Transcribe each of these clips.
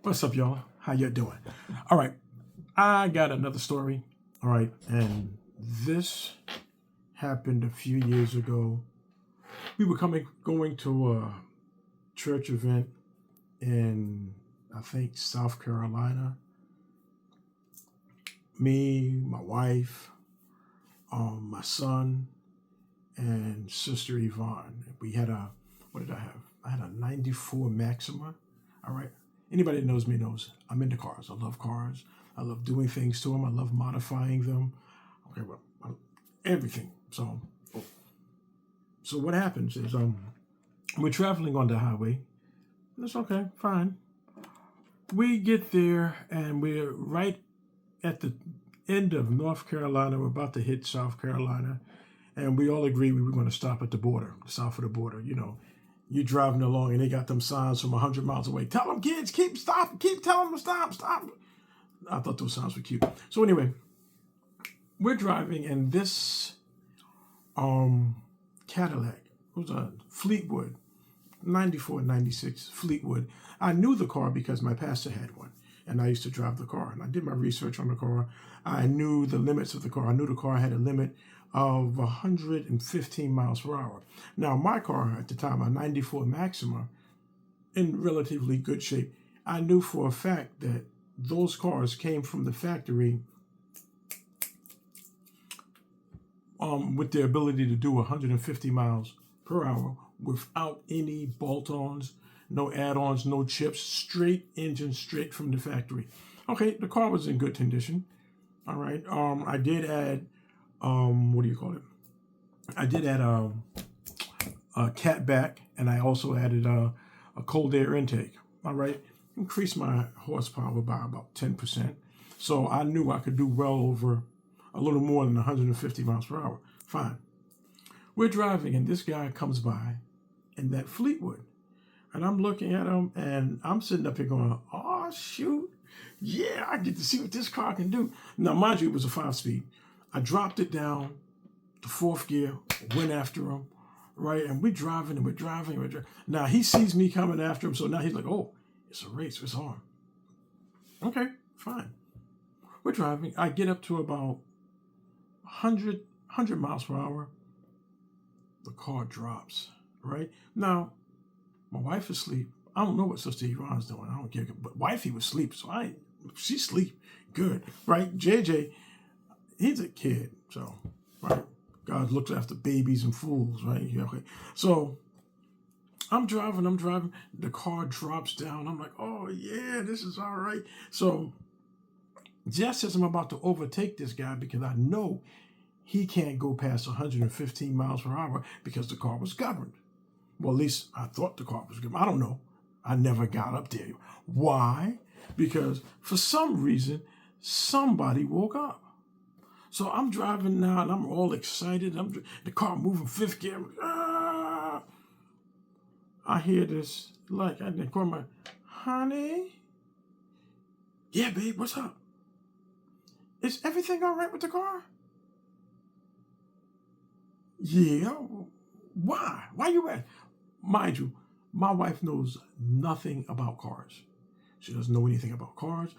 What's up, y'all? How you doing? All right, I got another story. All right, and this happened a few years ago. We were going to a church event in, I think, South Carolina. Me, my wife, my son, and Sister Yvonne. We had what did I have? I had a 94 Maxima. All right. Anybody that knows me knows I'm into cars. I love cars. I love doing things to them. I love modifying them. Okay, well, everything. So what happens is we're traveling on the highway. That's okay, fine. We get there and we're right at the end of North Carolina. We're about to hit South Carolina, and we all agreed we were going to stop at the border, south of the border. You know, you're driving along and they got them signs from 100 miles away. Tell them, kids, keep stopping, keep telling them to stop, stop. I thought those signs were cute. So anyway, we're driving, and this Cadillac, it was a Fleetwood, 94, 96 Fleetwood. I knew the car because my pastor had one, and I used to drive the car, and I did my research on the car. I knew the limits of the car. I knew the car had a limit of 115 miles per hour. Now, my car at the time, a 94 Maxima, in relatively good shape, I knew for a fact that those cars came from the factory with the ability to do 150 miles per hour without any bolt-ons, no add-ons, no chips, straight engine, straight from the factory. Okay, the car was in good condition. All right. I did add, what do you call it? I did add a cat back, and I also added a cold air intake. All right. Increased my horsepower by about 10%. So I knew I could do well over a little more than 150 miles per hour. Fine. We're driving, and this guy comes by in that Fleetwood. And I'm looking at him, and I'm sitting up here going, oh, shoot. Yeah, I get to see what this car can do. Now, mind you, it was a 5-speed. I dropped it down to 4th gear, went after him, right? And we're driving, and we're driving, and we're driving. Now, he sees me coming after him, so now he's like, oh, it's a race, it's on. Okay, fine. We're driving. I get up to about 100 miles per hour. The car drops, right? Now, my wife is asleep. I don't know what Sister Yvonne's doing. I don't care. But wifey was asleep, so she's asleep. Good, right? JJ, he's a kid, so, right? God looks after babies and fools, right? Yeah, okay. So, I'm driving. The car drops down. I'm like, oh, yeah, this is all right. So, just as I'm about to overtake this guy, because I know he can't go past 115 miles per hour because the car was governed. Well, at least I thought the car was governed. I don't know. I never got up there. Why? Because for some reason, somebody woke up. So I'm driving now, and I'm all excited. The car moving 5th gear. Ah! I hear this, like, I call my, honey? Yeah, babe, what's up? Is everything all right with the car? Yeah. Why? Why you at? Mind you, my wife knows nothing about cars. She doesn't know anything about cars.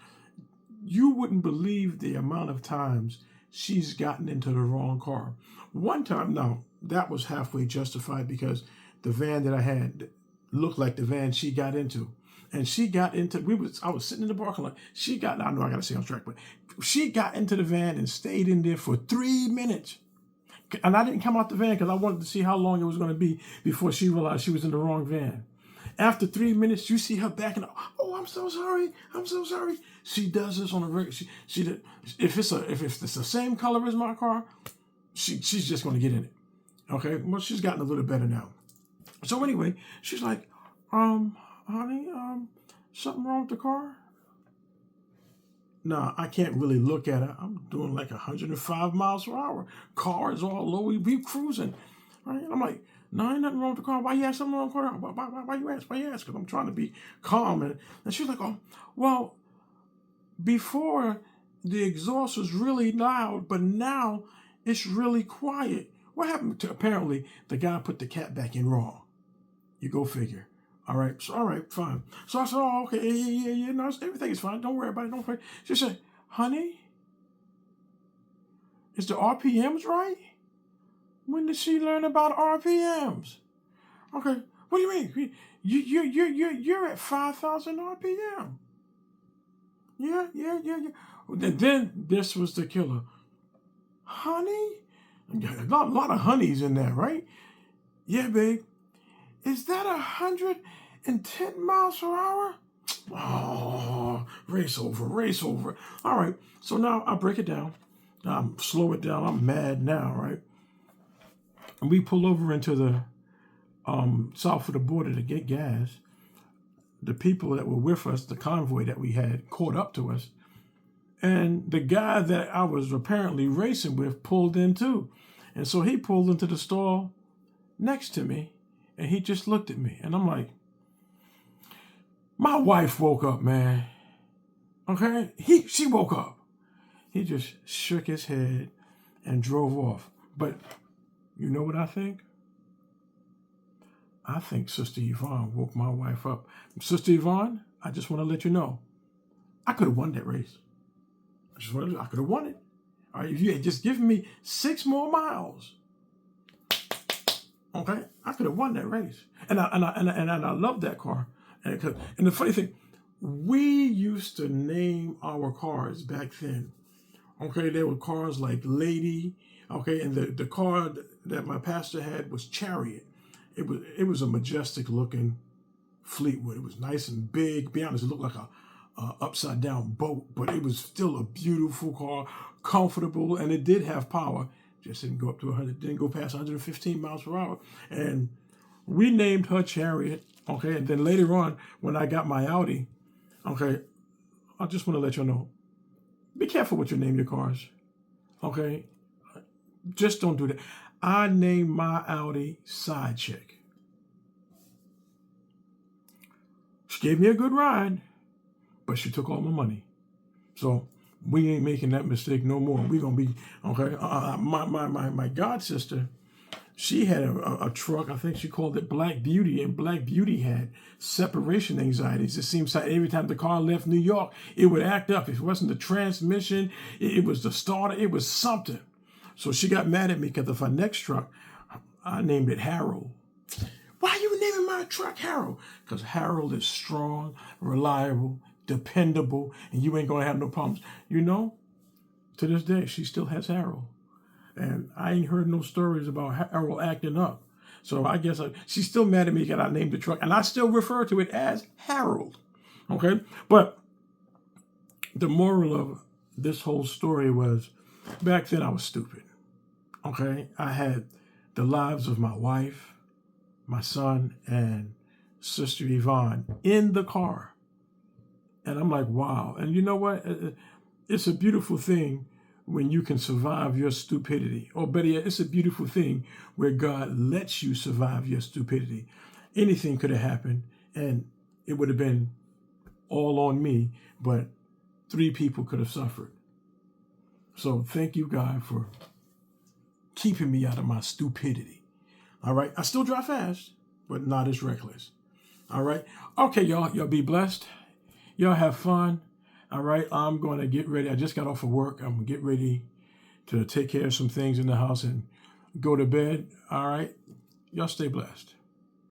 You wouldn't believe the amount of times she's gotten into the wrong car. One time, now, that was halfway justified because the van that I had looked like the van she got into. And she got into, I was sitting in the parking lot. I know I got to stay on track, but she got into the van and stayed in there for 3 minutes. And I didn't come out the van because I wanted to see how long it was going to be before she realized she was in the wrong van. After 3 minutes, you see her backing up. Oh, I'm so sorry. I'm so sorry. She does this on a regular. If it's the same color as my car, she's just going to get in it. Okay. Well, she's gotten a little better now. So anyway, she's like, honey, something wrong with the car? Now, I can't really look at it. I'm doing like 105 miles per hour. Car is all low. We cruising, right? I'm like, no, ain't nothing wrong with the car. Why you ask something wrong with the car? Why you ask? Why you ask? Because I'm trying to be calm. And she's like, oh, well, before the exhaust was really loud, but now it's really quiet. What happened to, apparently, the guy put the cat back in wrong. You go figure. All right, fine. So I said, oh, okay, yeah. No, everything is fine. Don't worry about it. Don't worry. She said, honey, is the RPMs right? When did she learn about RPMs? Okay, what do you mean? You're at 5,000 RPM. Yeah. And then this was the killer. Honey? A lot of honeys in there, right? Yeah, babe. Is that 110 miles per hour? Oh, race over. All right, so now I break it down. Slow it down. I'm mad now, right? And we pull over into the south of the border to get gas. The people that were with us, the convoy that we had, caught up to us. And the guy that I was apparently racing with pulled in too. And so he pulled into the stall next to me, and he just looked at me. And I'm like, my wife woke up, man. Okay? She woke up. He just shook his head and drove off. But you know what I think? I think Sister Yvonne woke my wife up. Sister Yvonne, I just want to let you know, I could have won that race. I could have won it. All right, if you had just given me 6 more miles, okay, I could have won that race. And I love that car. And the funny thing, we used to name our cars back then. Okay, there were cars like Lady. Okay, and the car that my pastor had was Chariot. It was a majestic looking Fleetwood. It was nice and big. To be honest, it looked like a upside down boat, but it was still a beautiful car, comfortable, and it did have power. Just didn't go up to 100, didn't go past 115 miles per hour. And we named her Chariot. Okay, and then later on, when I got my Audi, okay, I just want to let you know, be careful what you name your cars. Okay, just don't do that. I named my Audi Side Chick. She gave me a good ride, but she took all my money. So we ain't making that mistake no more. We gonna be okay. My god sister, she had a truck. I think she called it Black Beauty, and Black Beauty had separation anxieties. It seems like every time the car left New York, it would act up. If it wasn't the transmission, it was the starter. It was something. So she got mad at me because of her next truck, I named it Harold. Why are you naming my truck Harold? Because Harold is strong, reliable, dependable, and you ain't gonna have no problems. You know, to this day, she still has Harold. And I ain't heard no stories about Harold acting up. So I guess she's still mad at me because I named the truck, and I still refer to it as Harold. Okay? But the moral of this whole story was, back then I was stupid. Okay? I had the lives of my wife, my son, and Sister Yvonne in the car. And I'm like, wow. And you know what? It's a beautiful thing when you can survive your stupidity. Or better yet, it's a beautiful thing where God lets you survive your stupidity. Anything could have happened, and it would have been all on me, but 3 people could have suffered. So thank you, God, for keeping me out of my stupidity. All right? I still drive fast, but not as reckless. All right? Okay, y'all. Y'all be blessed. Y'all have fun. All right, I'm going to get ready. I just got off of work. I'm going to get ready to take care of some things in the house and go to bed. All right, y'all stay blessed.